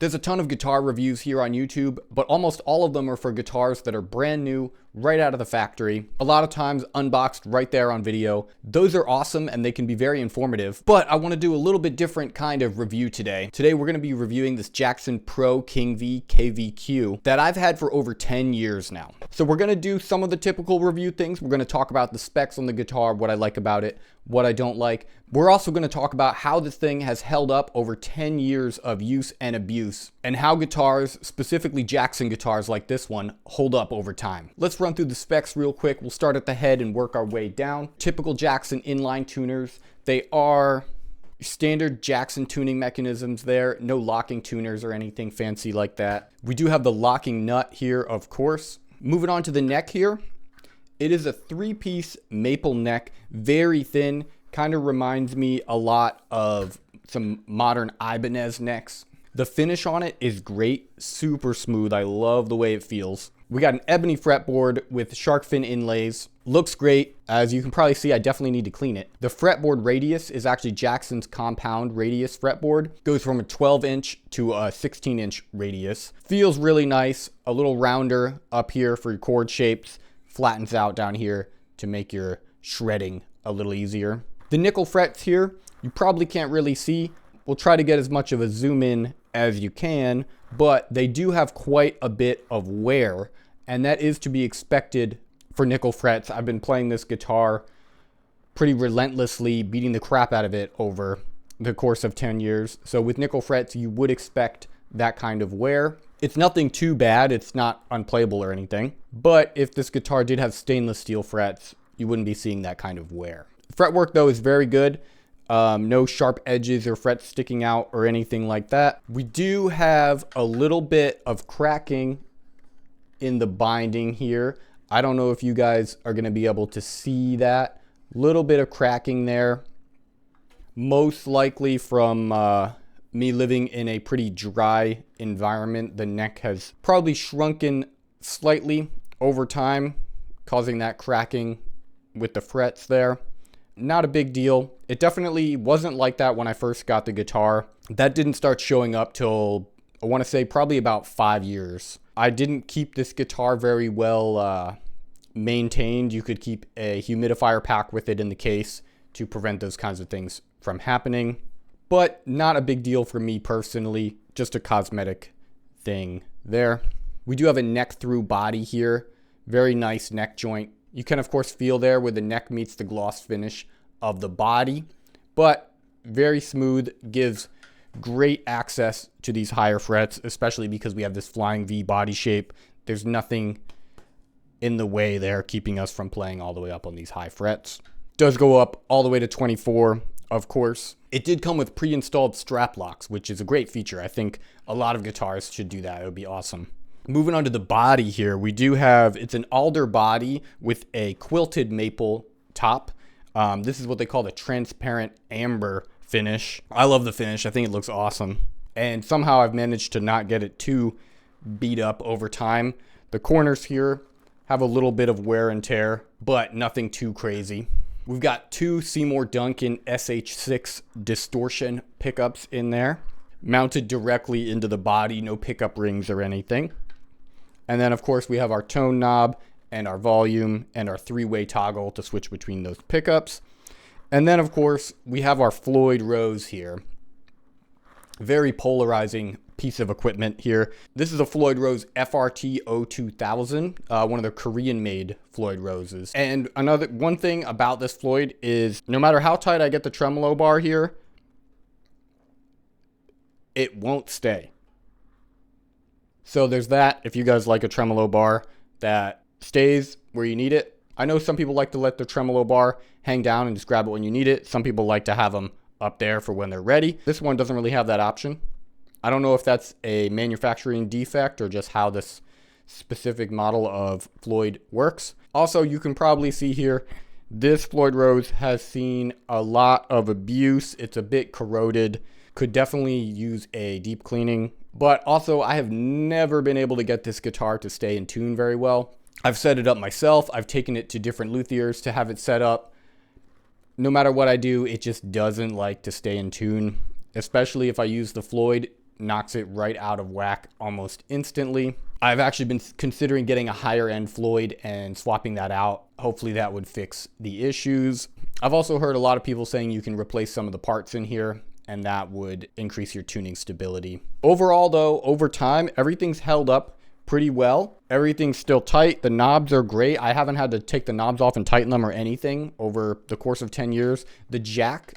There's a ton of guitar reviews here on YouTube, but almost all of them are for guitars that are brand new, right out of the factory. A lot of times unboxed right there on video. Those are awesome and they can be very informative, but I want to do a little bit different kind of review today. Today we're going to be reviewing this Jackson Pro King V KVQ that I've had for over 10 years now. So we're going to do some of the typical review things. We're going to talk about the specs on the guitar, what I like about it, what I don't like. We're also going to talk about how this thing has held up over 10 years of use and abuse, and how guitars, specifically Jackson guitars like this one, hold up over time. Let's run through the specs real quick. We'll start at the head and work our way down. Typical Jackson inline tuners. They are standard Jackson tuning mechanisms there. No locking tuners or anything fancy like that. We do have the locking nut here, of course. Moving on to the neck here. It is a 3-piece maple neck, very thin. Kind of reminds me a lot of some modern Ibanez necks. The finish on it is great, super smooth. I love the way it feels. We got an ebony fretboard with shark fin inlays. Looks great. As you can probably see, I definitely need to clean it. The fretboard radius is actually Jackson's compound radius fretboard. Goes from a 12-inch to a 16-inch radius. Feels really nice. A little rounder up here for your chord shapes. Flattens out down here to make your shredding a little easier. The nickel frets here, you probably can't really see. We'll try to get as much of a zoom in as you can, but they do have quite a bit of wear, and that is to be expected for nickel frets. I've been playing this guitar pretty relentlessly, beating the crap out of it over the course of 10 years. So with nickel frets, you would expect that kind of wear. It's nothing too bad. It's not unplayable or anything. But if this guitar did have stainless steel frets, you wouldn't be seeing that kind of wear. Fretwork though is very good. No sharp edges or frets sticking out or anything like that. We do have a little bit of cracking in the binding here. I don't know if you guys are going to be able to see that. Little bit of cracking there. Most likely from me living in a pretty dry environment. The neck has probably shrunken slightly over time, causing that cracking with the frets there. Not a big deal. It definitely wasn't like that when I first got the guitar. That didn't start showing up till, I want to say, probably about 5 years. I didn't keep this guitar very well maintained. You could keep a humidifier pack with it in the case to prevent those kinds of things from happening. But not a big deal for me personally, just a cosmetic thing there. We do have a neck through body here. Very nice neck joint. You can of course feel there where the neck meets the gloss finish of the body, but very smooth, gives great access to these higher frets, especially because we have this flying V body shape. There's nothing in the way there keeping us from playing all the way up on these high frets. Does go up all the way to 24, of course. It did come with pre-installed strap locks, which is a great feature. I think a lot of guitars should do that. It would be awesome. Moving on to the body here, we do have, it's an alder body with a quilted maple top. This is what they call the transparent amber finish. I love the finish. I think it looks awesome. And somehow I've managed to not get it too beat up over time. The corners here have a little bit of wear and tear, but nothing too crazy. We've got two Seymour Duncan SH6 distortion pickups in there, mounted directly into the body, no pickup rings or anything. And then of course we have our tone knob and our volume and our 3-way toggle to switch between those pickups. And then of course we have our Floyd Rose here. Very polarizing piece of equipment here. This is a Floyd Rose FRT 02000, one of the Korean made Floyd Roses. And one thing about this Floyd is no matter how tight I get the tremolo bar here, it won't stay. So there's that. If you guys like a tremolo bar that stays where you need it. I know some people like to let the tremolo bar hang down and just grab it when you need it. Some people like to have them up there for when they're ready. This one doesn't really have that option. I don't know if that's a manufacturing defect or just how this specific model of Floyd works. Also, you can probably see here, this Floyd Rose has seen a lot of abuse. It's a bit corroded. Could definitely use a deep cleaning. But also, I have never been able to get this guitar to stay in tune very well. I've set it up myself. I've taken it to different luthiers to have it set up. No matter what I do, it just doesn't like to stay in tune, especially if I use the Floyd knocks it right out of whack almost instantly. I've actually been considering getting a higher end Floyd and swapping that out. Hopefully that would fix the issues. I've also heard a lot of people saying you can replace some of the parts in here, and that would increase your tuning stability. Overall though, over time, everything's held up pretty well. Everything's still tight. The knobs are great. I haven't had to take the knobs off and tighten them or anything over the course of 10 years. The jack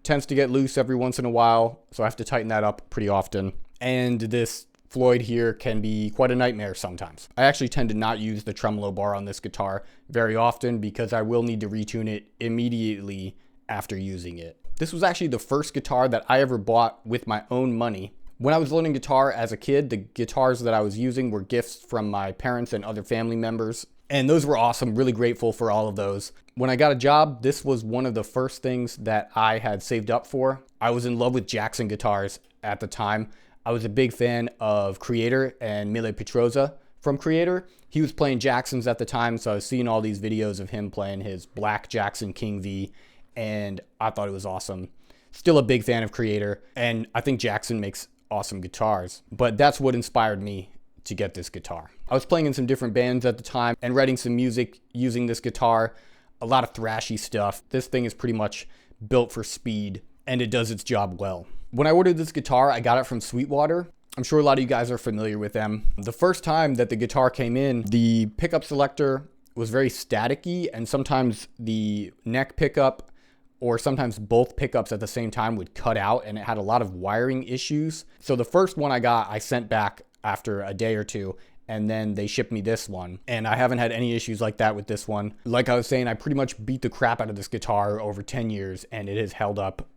tends to get loose every once in a while, so I have to tighten that up pretty often. And this Floyd here can be quite a nightmare sometimes. I actually tend to not use the tremolo bar on this guitar very often because I will need to retune it immediately after using it. This was actually the first guitar that I ever bought with my own money. When I was learning guitar as a kid, the guitars that I was using were gifts from my parents and other family members. And those were awesome, really grateful for all of those. When I got a job, this was one of the first things that I had saved up for. I was in love with Jackson guitars at the time. I was a big fan of Creator and Mille Petroza from Creator. He was playing Jacksons at the time, so I was seeing all these videos of him playing his black Jackson King V, and I thought it was awesome. Still a big fan of Creator, and I think Jackson makes awesome guitars, but that's what inspired me to get this guitar. I was playing in some different bands at the time and writing some music using this guitar, a lot of thrashy stuff. This thing is pretty much built for speed, and it does its job well. When I ordered this guitar, I got it from Sweetwater. I'm sure a lot of you guys are familiar with them. The first time that the guitar came in, the pickup selector was very staticky, and sometimes the neck pickup or sometimes both pickups at the same time would cut out, and it had a lot of wiring issues. So the first one I got, I sent back after a day or two, and then they shipped me this one. And I haven't had any issues like that with this one. Like I was saying, I pretty much beat the crap out of this guitar over 10 years, and it has held up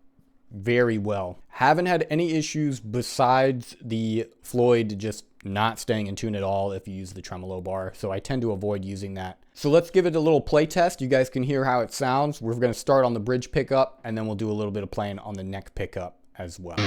very well. Haven't had any issues besides the Floyd just not staying in tune at all if you use the tremolo bar, so I tend to avoid using that. So let's give it a little play test. You guys can hear how it sounds. We're going to start on the bridge pickup, and then we'll do a little bit of playing on the neck pickup as well.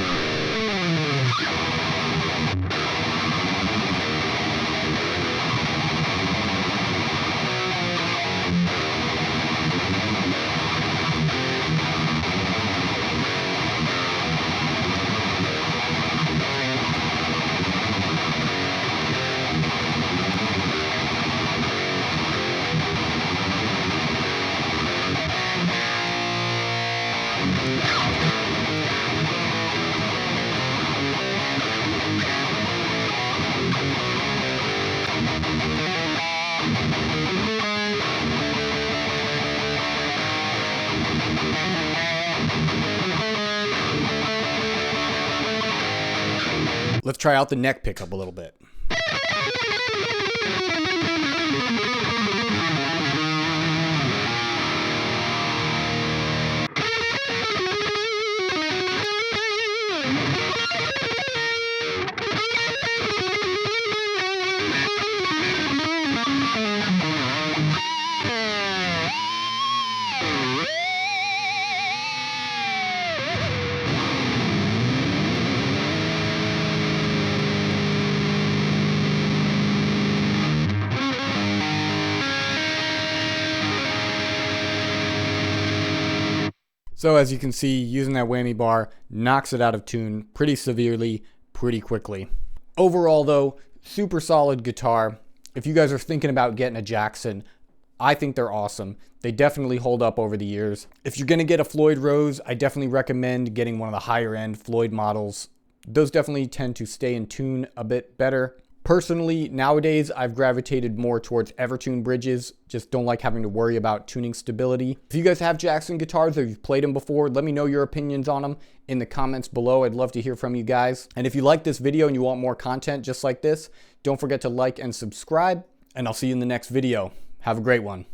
Let's try out the neck pickup a little bit. So as you can see, using that whammy bar knocks it out of tune pretty severely, pretty quickly. Overall though, super solid guitar. If you guys are thinking about getting a Jackson, I think they're awesome. They definitely hold up over the years. If you're gonna get a Floyd Rose, I definitely recommend getting one of the higher end Floyd models. Those definitely tend to stay in tune a bit better. Personally, nowadays, I've gravitated more towards Evertune bridges. Just don't like having to worry about tuning stability. If you guys have Jackson guitars or you've played them before, let me know your opinions on them in the comments below. I'd love to hear from you guys. And if you like this video and you want more content just like this, don't forget to like and subscribe, and I'll see you in the next video. Have a great one.